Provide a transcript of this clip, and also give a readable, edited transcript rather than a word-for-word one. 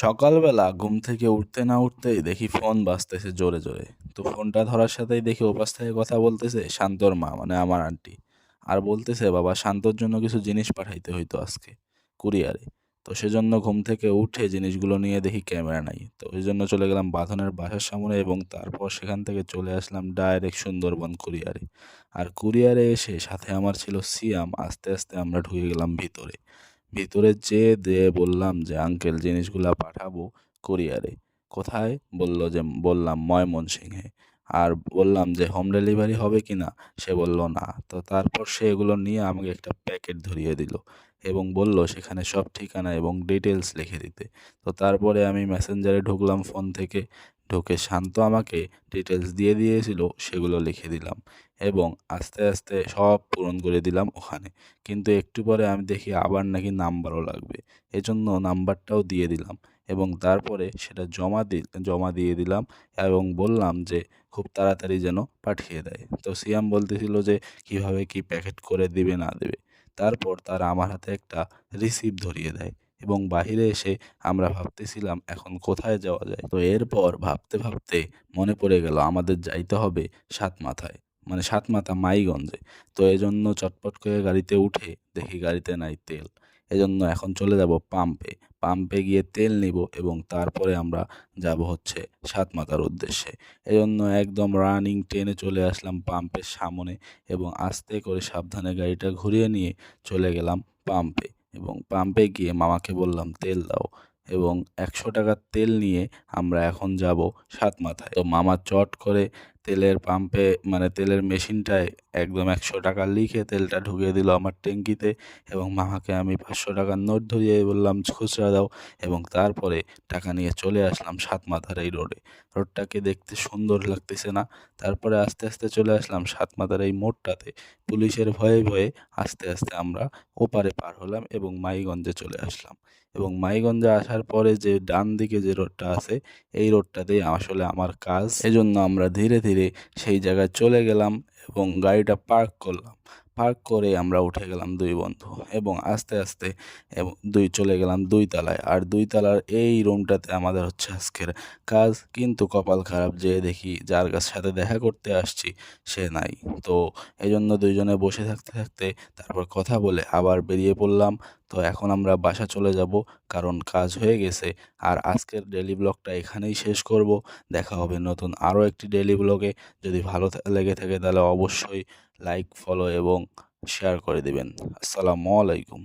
সকালবেলা ঘুম থেকে উঠতে না উঠতেই দেখি ফোন বাজতেছে জোরে জোরে। তো ফোনটা ধরার সাথেই দেখি ওপাশ থেকে কথা বলতেছে শান্তর মা, মানে আমার আন্টি। আর বলতেছে, বাবা শান্তর জন্য কিছু জিনিস পাঠাইতে হইতো আজকে কুরিয়ারে। তো সেজন্য ঘুম থেকে উঠে জিনিসগুলো নিয়ে দেখি ক্যামেরা নাই, তো ওই জন্য চলে গেলাম বাঁধনের বাসার সামনে এবং তারপর সেখান থেকে চলে আসলাম ডাইরেক্ট সুন্দরবন কুরিয়ারে। আর কুরিয়ারে এসে সাথে আমার ছিল সিয়াম। আস্তে আস্তে আমরা ঢুকে গেলাম ভিতরে। ভিতরে যেয়ে বললাম যে, আঙ্কেল জিনিসগুলা পাঠাবো কুরিয়ারে। কোথায়? বললাম ময়মনসিংহে। আর বললাম যে হোম ডেলিভারি হবে কি না? সে বলল না। তো তারপর সে এগুলো নিয়ে আমাকে একটা প্যাকেট ধরিয়ে দিল এবং বলল সেখানে সব ঠিকানা এবং ডিটেলস লিখে দিতে। তো তারপরে আমি মেসেঞ্জারে ঢুকলাম ফোন থেকে। ঢুকে শান্ত আমাকে ডিটেলস দিয়ে দিয়েছিল, সেগুলো লিখে দিলাম এবং আস্তে আস্তে সব পূরণ করে দিলাম ওখানে। কিন্তু একটু পরে আমি দেখি আবার নাকি নাম্বারও লাগবে। এজন্য নাম্বারটাও দিয়ে দিলাম এবং তারপরে সেটা জমা দিয়ে দিলাম এবং বললাম যে খুব তাড়াতাড়ি যেন পাঠিয়ে দেয়। তো সিয়াম বলতেছিল যে কিভাবে কি প্যাকেট করে দিবে না দেবে। তারপর তারা আমার হাতে একটা রিসিপ্ট ধরিয়ে দেয় এবং বাহিরে এসে আমরা ভাবতেছিলাম এখন কোথায় যাওয়া যায়। তো এরপর ভাবতে ভাবতে মনে পড়ে গেল আমাদের যাইতে হবে সাতমাথায়, মানে সাতমাথা মাইগঞ্জে। তো এজন্য চটপট করে গাড়িতে উঠে দেখি গাড়িতে নাই তেল। এজন্য এখন চলে যাব পাম্পে। পাম্পে গিয়ে তেল নিব এবং তারপরে আমরা যাব হচ্ছে সাতমাথার উদ্দেশ্যে। এজন্য একদম রানিং টেনে চলে আসলাম পাম্পের সামনে এবং আস্তে করে সাবধানে গাড়িটা ঘুরিয়ে নিয়ে চলে গেলাম পাম্পে। এবং পাম্পে গিয়ে মামাকে বললাম তেল দাও এবং ১০০ টাকার তেল নিয়ে আমরা এখন যাব সাতমাথায়। তো মামা চট করে তেলের পাম্পে, মানে তেলের মেশিনটায় একদম ১০০ টাকা লিখে তেলটা ঢুকিয়ে দিল আমার ট্যাঙ্কিতে এবং মামাকে আমি ৫০০ টাকার নোট ধরিয়ে বললাম খুচরা দাও এবং তারপরে টাকা নিয়ে চলে আসলাম সাতমাথার এই রোডে। রোডটাকে দেখতে সুন্দর লাগতেছে না? তারপরে আস্তে আস্তে চলে আসলাম সাতমাথার এই মোড়টাতে। পুলিশের ভয়ে ভয়ে আস্তে আস্তে আমরা ওপারে পার হলাম এবং মাইগঞ্জে চলে আসলাম। এবং মাইগঞ্জে আসার পরে যে ডান দিকে যে রোডটা আছে, এই রোডটাতেই আসলে আমার কাজ। এজন্য আমরা ধীরে ধীরে সেই জায়গায় চলে গেলাম এবং গাড়িটা পার্ক করলাম। পার্ক করে আমরা উঠে গেলাম দুই বন্ধু এবং আস্তে আস্তে চলে গেলাম ২ তলায়। আর ২ তলার এই রুমটাতে আমাদের হচ্ছে আজকের কাজ। কিন্তু কপাল খারাপ, যে দেখি যার সাথে দেখা করতে আসছি সে নাই। তো এজন্য দুইজনে বসে থাকতে থাকতে তারপর কথা বলে আবার বেরিয়ে পড়লাম। তো এখন আমরা বাসা চলে যাব, কারণ কাজ হয়ে গেছে। আর আজকের ডেইলি ব্লগটা এখানেই শেষ করব। দেখা হবে নতুন আরও একটি ডেইলি ব্লগে। যদি ভালো লেগে থাকে তাহলে অবশ্যই লাইক, ফলো এবং শেয়ার করে দিবেন। আসসালামু আলাইকুম।